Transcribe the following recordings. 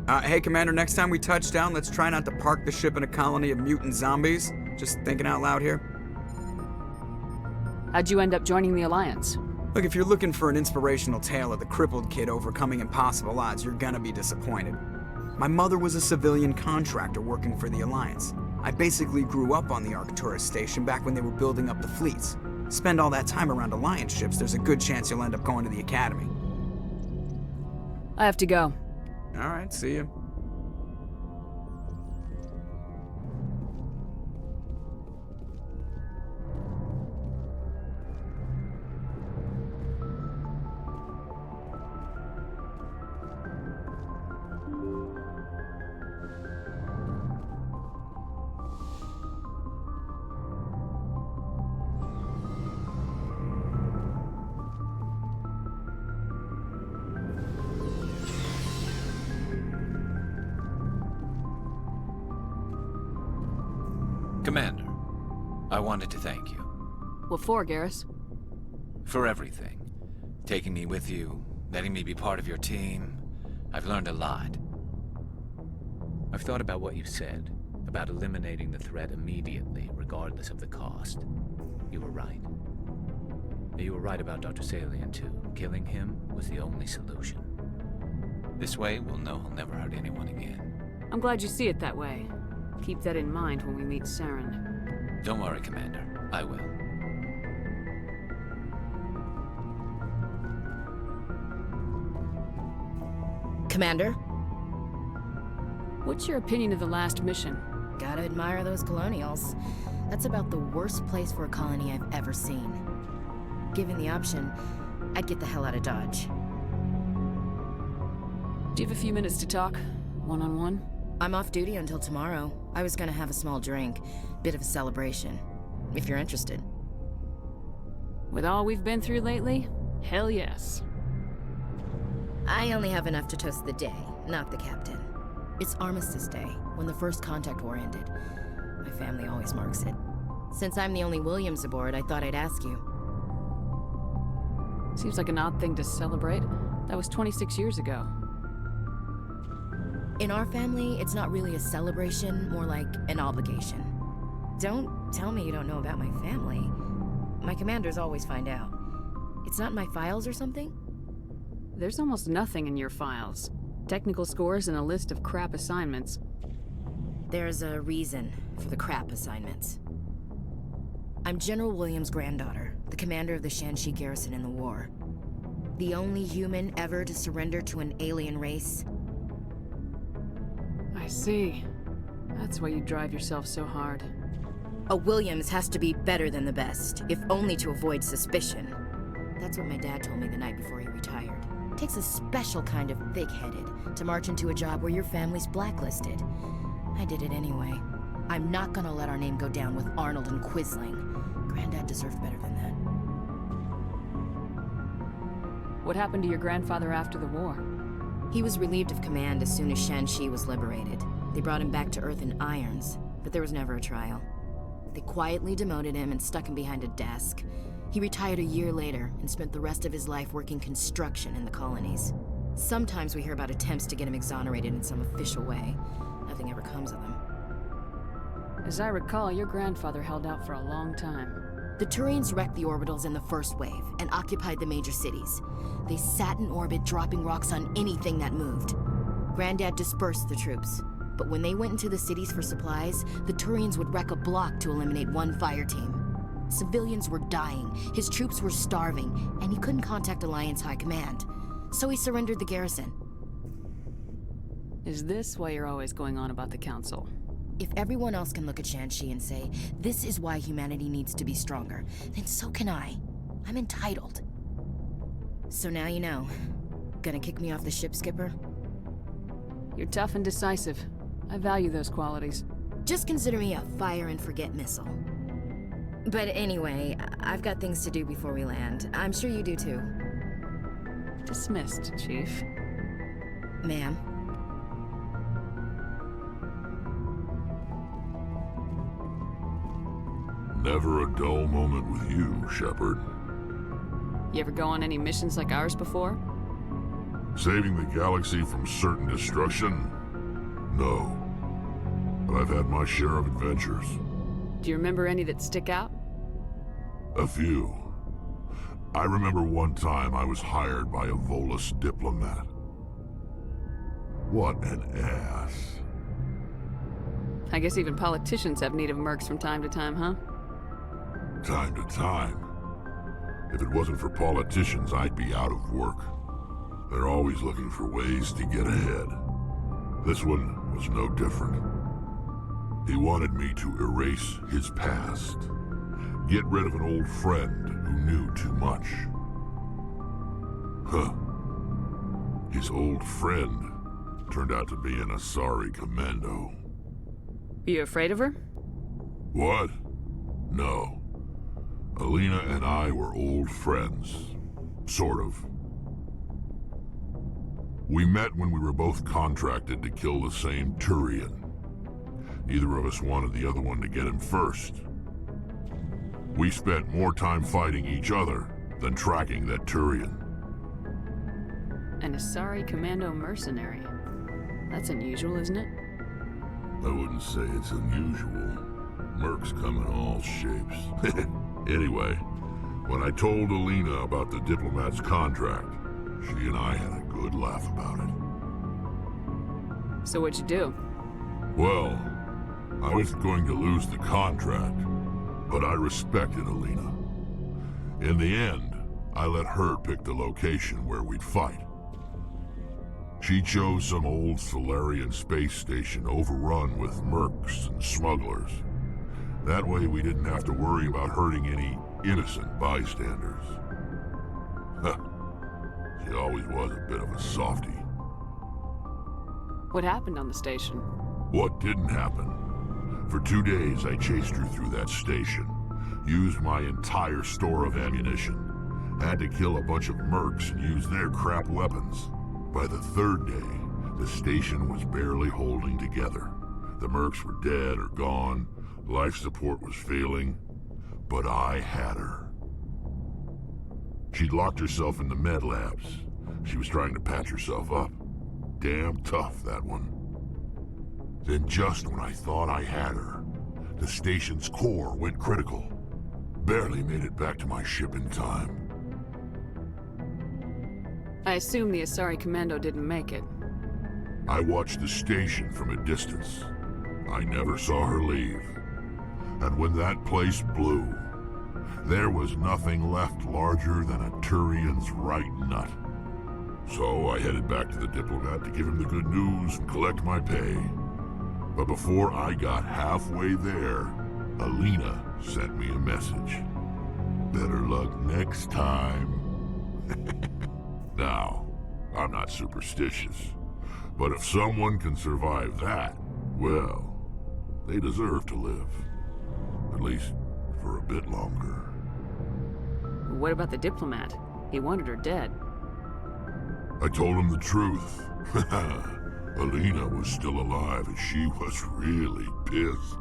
Hey, Commander, next time we touch down, let's try not to park the ship in a colony of mutant zombies. Just thinking out loud here. How'd you end up joining the Alliance? Look, if you're looking for an inspirational tale of the crippled kid overcoming impossible odds, you're gonna be disappointed. My mother was a civilian contractor working for the Alliance. I basically grew up on the Arcturus station back when they were building up the fleets. Spend all that time around Alliance ships, there's a good chance you'll end up going to the Academy. I have to go. Alright, see ya. Commander, I wanted to thank you. What for, Garrus? For everything. Taking me with you, letting me be part of your team. I've learned a lot. I've thought about what you said, about eliminating the threat immediately, regardless of the cost. You were right. You were right about Dr. Salian, too. Killing him was the only solution. This way, we'll know he'll never hurt anyone again. I'm glad you see it that way. Keep that in mind when we meet Saren. Don't worry, Commander. I will. Commander? What's your opinion of the last mission? Gotta admire those colonials. That's about the worst place for a colony I've ever seen. Given the option, I'd get the hell out of Dodge. Do you have a few minutes to talk? One-on-one? I'm off duty until tomorrow. I was gonna have a small drink. Bit of a celebration. If you're interested. With all we've been through lately? Hell yes. I only have enough to toast the day, not the captain. It's Armistice Day, when the first contact war ended. My family always marks it. Since I'm the only Williams aboard, I thought I'd ask you. Seems like an odd thing to celebrate. That was 26 years ago. In our family, it's not really a celebration, more like an obligation. Don't tell me you don't know about my family. My commanders always find out. It's not in my files or something? There's almost nothing in your files. Technical scores and a list of crap assignments. There's a reason for the crap assignments. I'm General Williams' granddaughter, the commander of the Shanxi garrison in the war. The only human ever to surrender to an alien race. I see. That's why you drive yourself so hard. A Williams has to be better than the best, if only to avoid suspicion. That's what my dad told me the night before he retired. Takes a special kind of thick-headed to march into a job where your family's blacklisted. I did it anyway. I'm not gonna let our name go down with Arnold and Quisling. Granddad deserved better than that. What happened to your grandfather after the war? He was relieved of command as soon as Shanxi was liberated. They brought him back to Earth in irons, but there was never a trial. They quietly demoted him and stuck him behind a desk. He retired a year later and spent the rest of his life working construction in the colonies. Sometimes we hear about attempts to get him exonerated in some official way. Nothing ever comes of them. As I recall, your grandfather held out for a long time. The Turians wrecked the orbitals in the first wave and occupied the major cities. They sat in orbit, dropping rocks on anything that moved. Granddad dispersed the troops, but when they went into the cities for supplies, the Turians would wreck a block to eliminate one fire team. Civilians were dying, his troops were starving, and he couldn't contact Alliance High Command. So he surrendered the garrison. Is this why you're always going on about the Council? If everyone else can look at Shanxi and say, this is why humanity needs to be stronger, then so can I. I'm entitled. So now you know. Gonna kick me off the ship, Skipper? You're tough and decisive. I value those qualities. Just consider me a fire-and-forget missile. But anyway, I've got things to do before we land. I'm sure you do too. Dismissed, Chief. Ma'am. Never a dull moment with you, Shepard. You ever go on any missions like ours before? Saving the galaxy from certain destruction? No. But I've had my share of adventures. Do you remember any that stick out? A few. I remember one time I was hired by a Volus diplomat. What an ass. I guess even politicians have need of mercs from time to time, huh? Time to time. If it wasn't for politicians, I'd be out of work. They're always looking for ways to get ahead. This one was no different. He wanted me to erase his past. Get rid of an old friend who knew too much. Huh. His old friend turned out to be an Asari commando. You afraid of her? What? No. Alina and I were old friends. Sort of. We met when we were both contracted to kill the same Turian. Neither of us wanted the other one to get him first. We spent more time fighting each other than tracking that Turian. An Asari commando mercenary. That's unusual, isn't it? I wouldn't say it's unusual. Mercs come in all shapes. Anyway, when I told Alina about the diplomat's contract, she and I had a good laugh about it. So what'd you do? Well, I was going to lose the contract, but I respected Alina. In the end, I let her pick the location where we'd fight. She chose some old Solarian space station overrun with mercs and smugglers. That way we didn't have to worry about hurting any innocent bystanders. Huh. She always was a bit of a softie. What happened on the station? What didn't happen? For 2 days I chased her through that station. Used my entire store of ammunition. Had to kill a bunch of mercs and use their crap weapons. By the 3rd day, the station was barely holding together. The mercs were dead or gone. Life support was failing. But I had her. She'd locked herself in the med labs. She was trying to patch herself up. Damn tough, that one. Then just when I thought I had her, the station's core went critical. Barely made it back to my ship in time. I assume the Asari commando didn't make it. I watched the station from a distance. I never saw her leave. And when that place blew, there was nothing left larger than a Turian's right nut. So I headed back to the diplomat to give him the good news and collect my pay. But before I got halfway there, Alina sent me a message. Better luck next time. Now, I'm not superstitious, but if someone can survive that, well, they deserve to live. At least for a bit longer. What about the diplomat? He wanted her dead. I told him the truth. Alina was still alive and she was really pissed.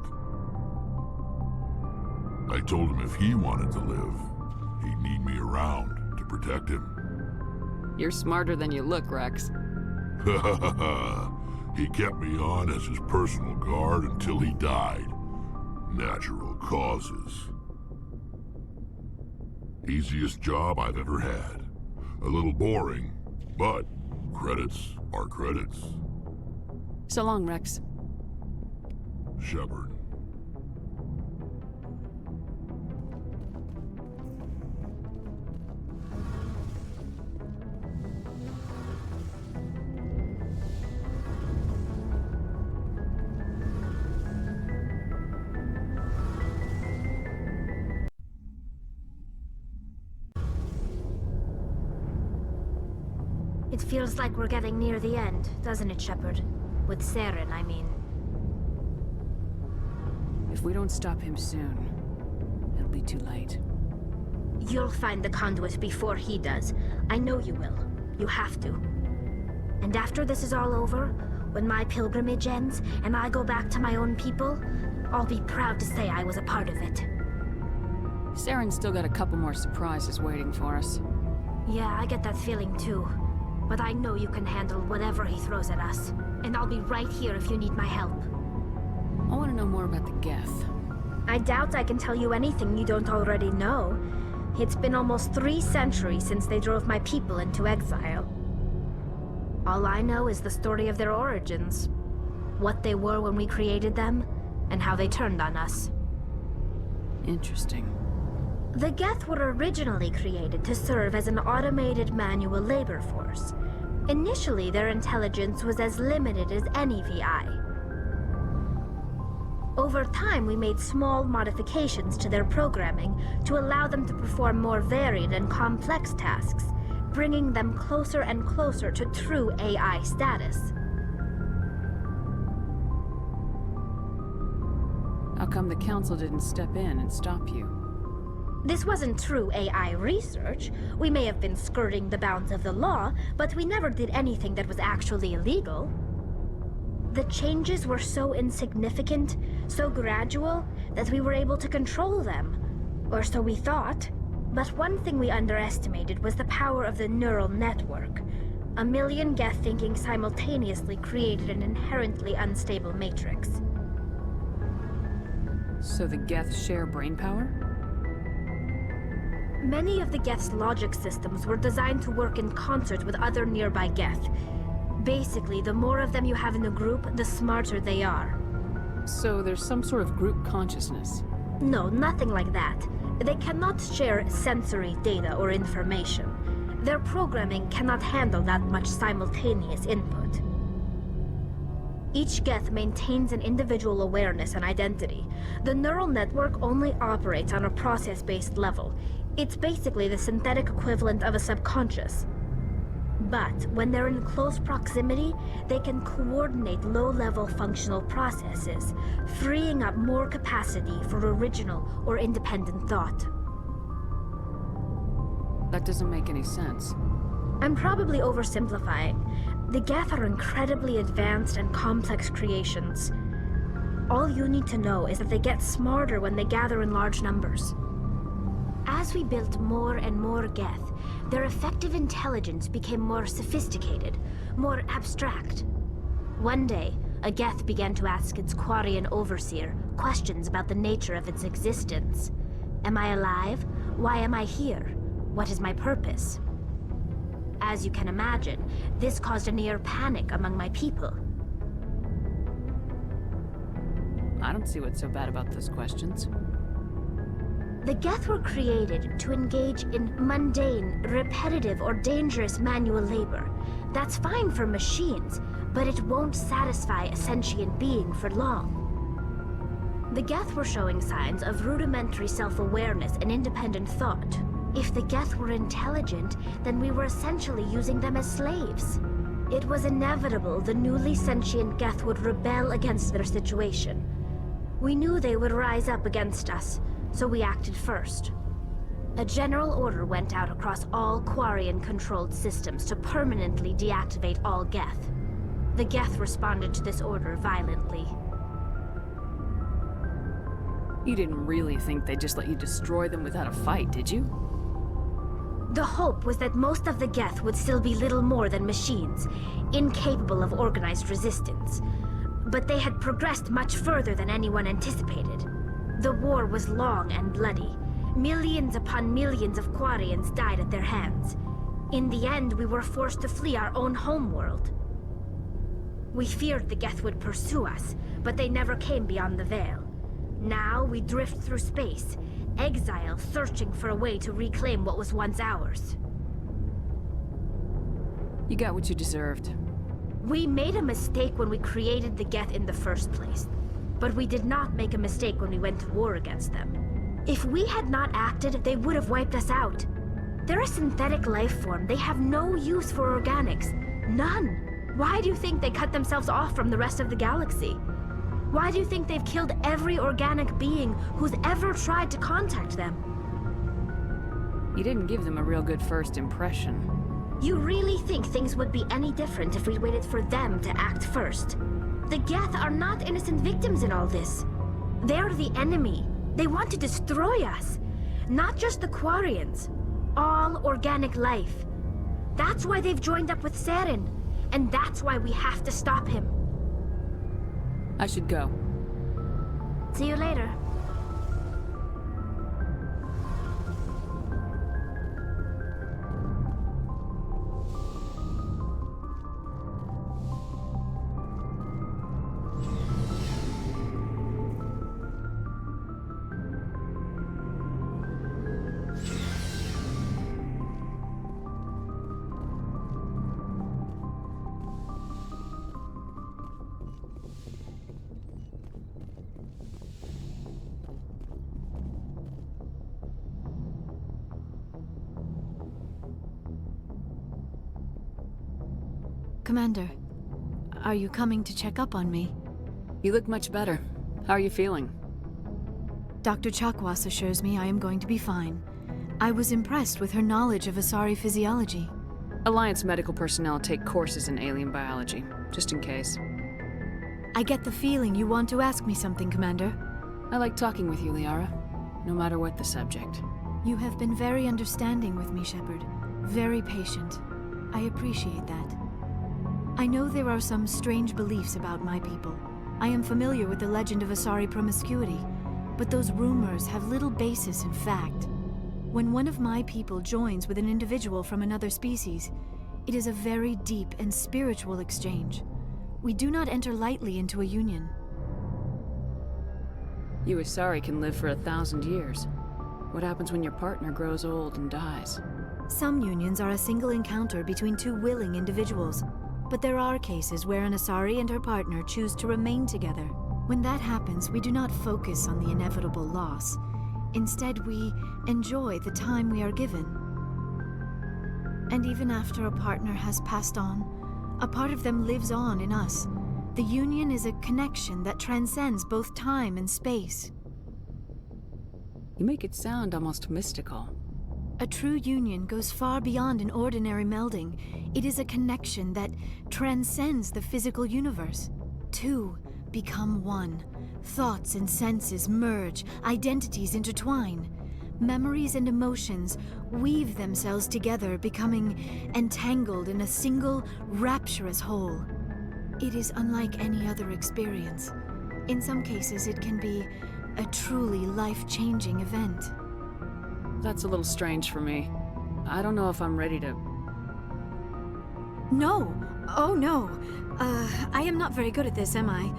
I told him if he wanted to live, he'd need me around to protect him. You're smarter than you look, Rex. He kept me on as his personal guard until he died. Natural causes. Easiest job I've ever had. A little boring, but credits are credits. So long, Rex. Shepard. It feels like we're getting near the end, doesn't it, Shepard? With Saren, I mean. If we don't stop him soon, it'll be too late. You'll find the conduit before he does. I know you will. You have to. And after this is all over, when my pilgrimage ends and I go back to my own people, I'll be proud to say I was a part of it. Saren's still got a couple more surprises waiting for us. Yeah, I get that feeling too. But I know you can handle whatever he throws at us. And I'll be right here if you need my help. I want to know more about the Geth. I doubt I can tell you anything you don't already know. It's been almost 3 centuries since they drove my people into exile. All I know is the story of their origins. What they were when we created them, and how they turned on us. Interesting. The Geth were originally created to serve as an automated manual labor force. Initially, their intelligence was as limited as any VI. Over time, we made small modifications to their programming to allow them to perform more varied and complex tasks, bringing them closer and closer to true AI status. How come the Council didn't step in and stop you? This wasn't true AI research. We may have been skirting the bounds of the law, but we never did anything that was actually illegal. The changes were so insignificant, so gradual, that we were able to control them. Or so we thought. But one thing we underestimated was the power of the neural network. 1 million Geth thinking simultaneously created an inherently unstable matrix. So the Geth share brain power? Many of the Geth's logic systems were designed to work in concert with other nearby Geth. Basically, the more of them you have in a group, the smarter they are. So there's some sort of group consciousness? No, nothing like that. They cannot share sensory data or information. Their programming cannot handle that much simultaneous input. Each Geth maintains an individual awareness and identity. The neural network only operates on a process-based level. It's basically the synthetic equivalent of a subconscious. But when they're in close proximity, they can coordinate low-level functional processes, freeing up more capacity for original or independent thought. That doesn't make any sense. I'm probably oversimplifying. The Geth are incredibly advanced and complex creations. All you need to know is that they get smarter when they gather in large numbers. As we built more and more Geth, their effective intelligence became more sophisticated, more abstract. One day, a Geth began to ask its Quarian overseer questions about the nature of its existence. Am I alive? Why am I here? What is my purpose? As you can imagine, this caused a near panic among my people. I don't see what's so bad about those questions. The Geth were created to engage in mundane, repetitive, or dangerous manual labor. That's fine for machines, but it won't satisfy a sentient being for long. The Geth were showing signs of rudimentary self-awareness and independent thought. If the Geth were intelligent, then we were essentially using them as slaves. It was inevitable the newly sentient Geth would rebel against their situation. We knew they would rise up against us, so we acted first. A general order went out across all Quarian-controlled systems to permanently deactivate all Geth. The Geth responded to this order violently. You didn't really think they'd just let you destroy them without a fight, did you? The hope was that most of the Geth would still be little more than machines, incapable of organized resistance. But they had progressed much further than anyone anticipated. The war was long and bloody. Millions upon millions of Quarians died at their hands. In the end, we were forced to flee our own homeworld. We feared the Geth would pursue us, but they never came beyond the Veil. Now we drift through space, exile searching for a way to reclaim what was once ours. You got what you deserved. We made a mistake when we created the Geth in the first place. But we did not make a mistake when we went to war against them. If we had not acted, they would have wiped us out. They're a synthetic life form. They have no use for organics. None. Why do you think they cut themselves off from the rest of the galaxy? Why do you think they've killed every organic being who's ever tried to contact them? You didn't give them a real good first impression. You really think things would be any different if we waited for them to act first? The Geth are not innocent victims in all this. They're the enemy. They want to destroy us. Not just the Quarians. All organic life. That's why they've joined up with Saren. And that's why we have to stop him. I should go. See you later. Commander, are you coming to check up on me? You look much better. How are you feeling? Dr. Chakwas assures me I am going to be fine. I was impressed with her knowledge of Asari physiology. Alliance medical personnel take courses in alien biology, just in case. I get the feeling you want to ask me something, Commander. I like talking with you, Liara, no matter what the subject. You have been very understanding with me, Shepard. Very patient. I appreciate that. I know there are some strange beliefs about my people. I am familiar with the legend of Asari promiscuity, but those rumors have little basis in fact. When one of my people joins with an individual from another species, it is a very deep and spiritual exchange. We do not enter lightly into a union. You Asari can live for 1,000 years. What happens when your partner grows old and dies? Some unions are a single encounter between two willing individuals, but there are cases where an Asari and her partner choose to remain together. When that happens, we do not focus on the inevitable loss. Instead, we enjoy the time we are given. And even after a partner has passed on, a part of them lives on in us. The union is a connection that transcends both time and space. You make it sound almost mystical. A true union goes far beyond an ordinary melding. It is a connection that transcends the physical universe. Two become one. Thoughts and senses merge, identities intertwine. Memories and emotions weave themselves together, becoming entangled in a single, rapturous whole. It is unlike any other experience. In some cases, it can be a truly life-changing event. That's a little strange for me. I don't know if I'm ready to... No! Oh no! I am not very good at this, am I?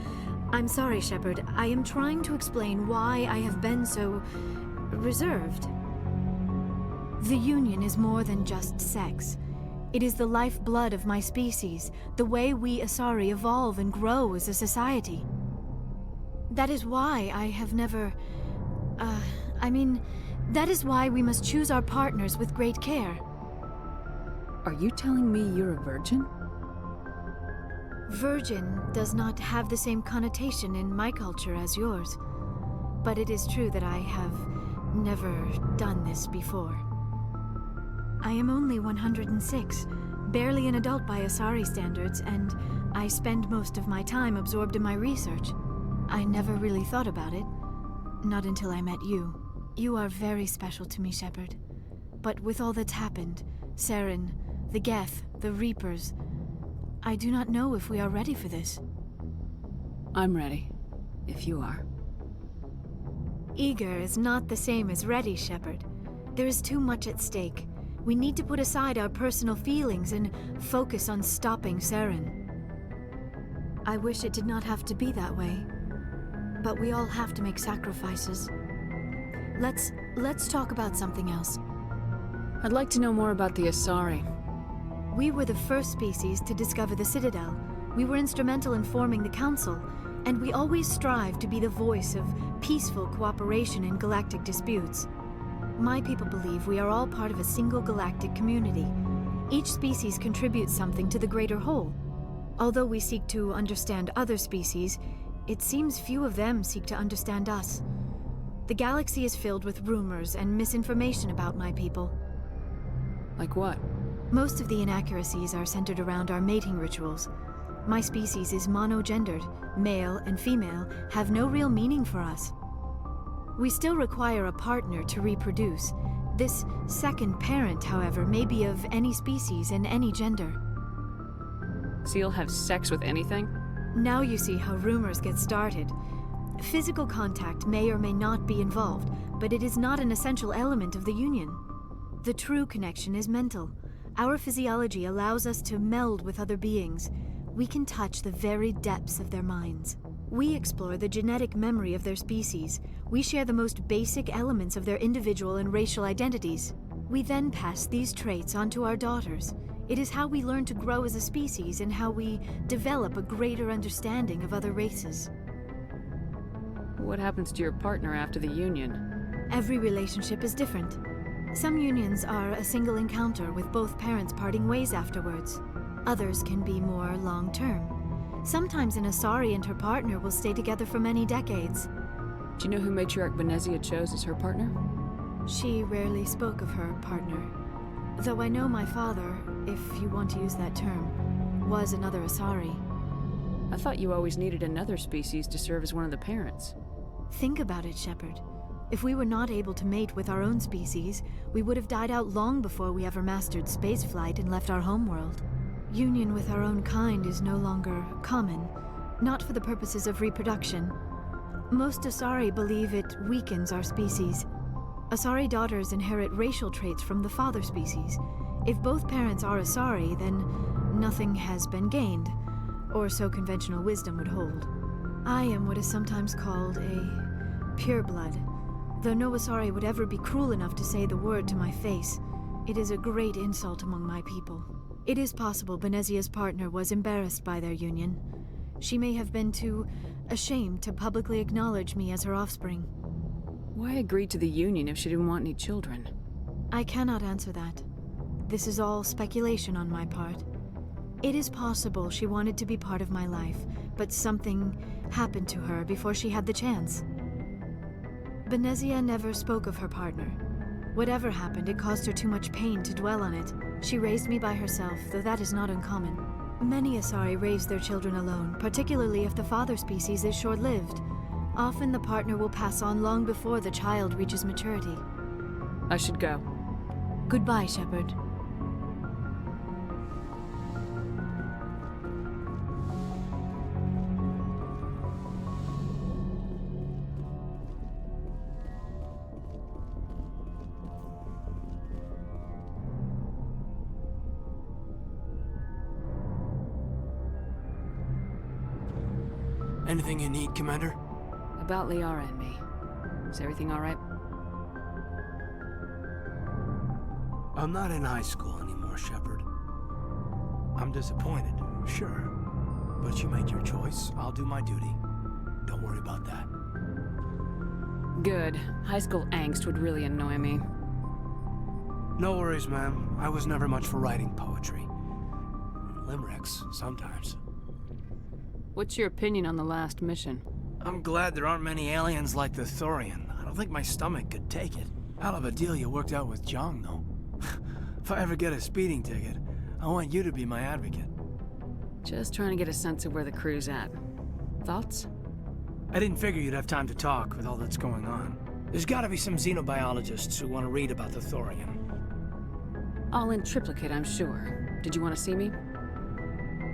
I'm sorry, Shepard. I am trying to explain why I have been so... reserved. The Union is more than just sex. It is the lifeblood of my species, the way we Asari evolve and grow as a society. That is why I have never... that is why we must choose our partners with great care. Are you telling me you're a virgin? Virgin does not have the same connotation in my culture as yours. But it is true that I have never done this before. I am only 106, barely an adult by Asari standards, and I spend most of my time absorbed in my research. I never really thought about it, not until I met you. You are very special to me, Shepard. But with all that's happened, Saren, the Geth, the Reapers, I do not know if we are ready for this. I'm ready, if you are. Eager is not the same as ready, Shepard. There is too much at stake. We need to put aside our personal feelings and focus on stopping Saren. I wish it did not have to be that way, but we all have to make sacrifices. Let's talk about something else. I'd like to know more about the Asari. We were the first species to discover the Citadel. We were instrumental in forming the Council, and we always strive to be the voice of peaceful cooperation in galactic disputes. My people believe we are all part of a single galactic community. Each species contributes something to the greater whole. Although we seek to understand other species, it seems few of them seek to understand us. The galaxy is filled with rumors and misinformation about my people. Like what? Most of the inaccuracies are centered around our mating rituals. My species is monogendered. Male and female have no real meaning for us. We still require a partner to reproduce. This second parent, however, may be of any species and any gender. So you'll have sex with anything? Now you see how rumors get started. Physical contact may or may not be involved, but it is not an essential element of the union. The true connection is mental. Our physiology allows us to meld with other beings. We can touch the very depths of their minds. We explore the genetic memory of their species. We share the most basic elements of their individual and racial identities. We then pass these traits on to our daughters. It is how we learn to grow as a species and how we develop a greater understanding of other races. What happens to your partner after the union? Every relationship is different. Some unions are a single encounter with both parents parting ways afterwards. Others can be more long-term. Sometimes an Asari and her partner will stay together for many decades. Do you know who Matriarch Venezia chose as her partner? She rarely spoke of her partner. Though I know my father, if you want to use that term, was another Asari. I thought you always needed another species to serve as one of the parents. Think about it, Shepard. If we were not able to mate with our own species, we would have died out long before we ever mastered spaceflight and left our homeworld. Union with our own kind is no longer common, not for the purposes of reproduction. Most Asari believe it weakens our species. Asari daughters inherit racial traits from the father species. If both parents are Asari, then nothing has been gained, or so conventional wisdom would hold. I am what is sometimes called a pureblood. Though no Asari would ever be cruel enough to say the word to my face, it is a great insult among my people. It is possible Venezia's partner was embarrassed by their union. She may have been too ashamed to publicly acknowledge me as her offspring. Why agree to the union if she didn't want any children? I cannot answer that. This is all speculation on my part. It is possible she wanted to be part of my life, but something happened to her before she had the chance. Venezia never spoke of her partner. Whatever happened, it caused her too much pain to dwell on it. She raised me by herself, though that is not uncommon. Many Asari raise their children alone, particularly if the father species is short-lived. Often the partner will pass on long before the child reaches maturity. I should go. Goodbye, Shepard. Anything you need, Commander? About Liara and me. Is everything all right? I'm not in high school anymore, Shepard. I'm disappointed, sure. But you made your choice. I'll do my duty. Don't worry about that. Good. High school angst would really annoy me. No worries, ma'am. I was never much for writing poetry. Limericks, sometimes. What's your opinion on the last mission? I'm glad there aren't many aliens like the Thorian. I don't think my stomach could take it. Hell of a deal you worked out with Jong, though. If I ever get a speeding ticket, I want you to be my advocate. Just trying to get a sense of where the crew's at. Thoughts? I didn't figure you'd have time to talk with all that's going on. There's gotta be some xenobiologists who want to read about the Thorian. All in triplicate, I'm sure. Did you want to see me?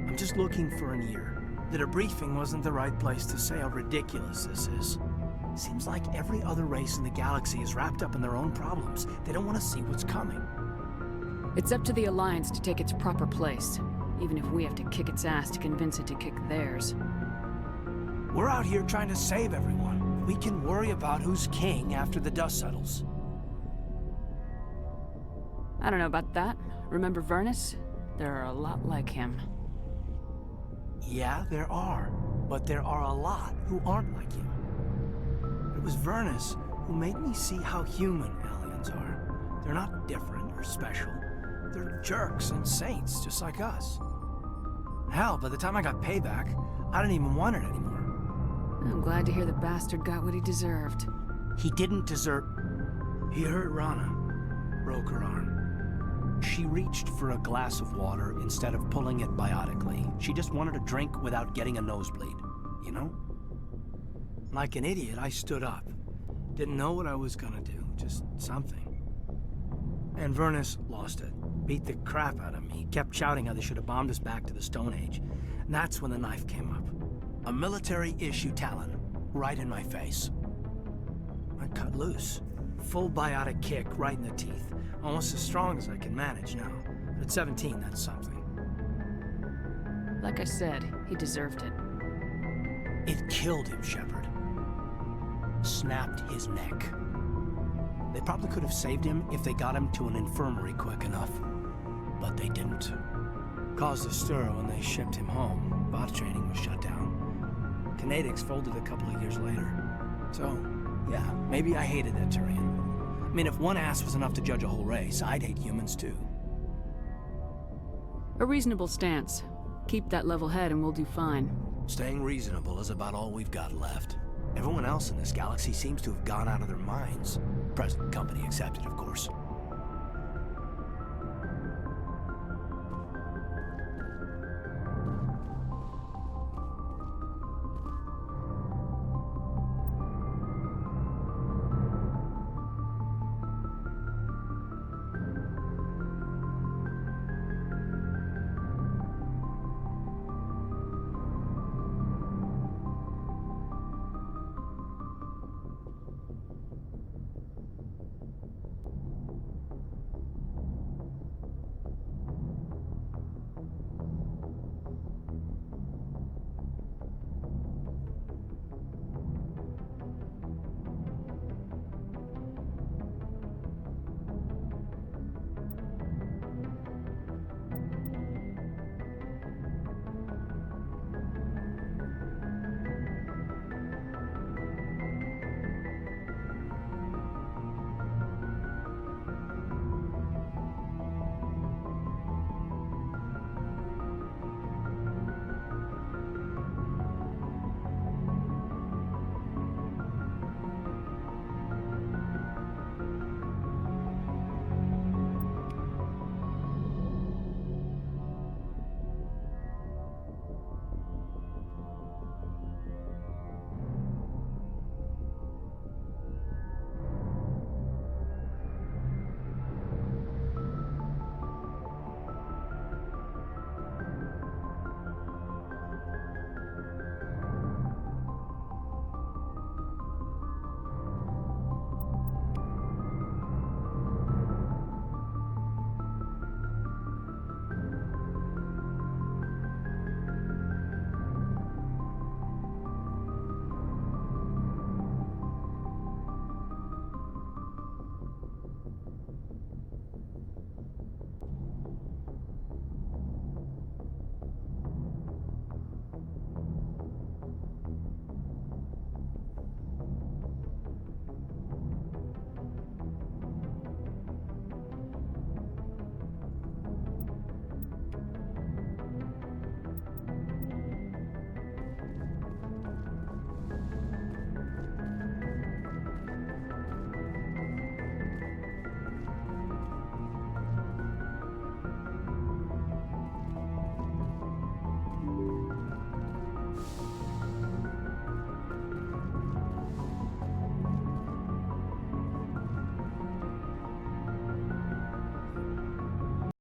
I'm just looking for an ear. The debriefing wasn't the right place to say how ridiculous this is. Seems like every other race in the galaxy is wrapped up in their own problems. They don't want to see what's coming. It's up to the Alliance to take its proper place, even if we have to kick its ass to convince it to kick theirs. We're out here trying to save everyone. We can worry about who's king after the dust settles. I don't know about that. Remember Vernus? There are a lot like him. Yeah, there are. But there are a lot who aren't like him. It was Vernus who made me see how human aliens are. They're not different or special. They're jerks and saints, just like us. Hell, by the time I got payback, I didn't even want it anymore. I'm glad to hear the bastard got what he deserved. He didn't deserve... He hurt Rana. Broke her arm. She reached for a glass of water instead of pulling it biotically. She just wanted a drink without getting a nosebleed, you know? Like an idiot, I stood up. Didn't know what I was gonna do, just something. And Vernus lost it. Beat the crap out of me. Kept shouting how they should have bombed us back to the Stone Age. And that's when the knife came up. A military-issue talon. Right in my face. I cut loose. Full biotic kick right in the teeth. Almost as strong as I can manage now. But at 17, that's something. Like I said, he deserved it. It killed him, Shepard. Snapped his neck. They probably could have saved him if they got him to an infirmary quick enough. But they didn't. Caused a stir when they shipped him home. Bot training was shut down. Kinetics folded a couple of years later. So, yeah, maybe I hated that Turian. I mean, if one ass was enough to judge a whole race, I'd hate humans too. A reasonable stance. Keep that level head and we'll do fine. Staying reasonable is about all we've got left. Everyone else in this galaxy seems to have gone out of their minds. Present company accepted, of course.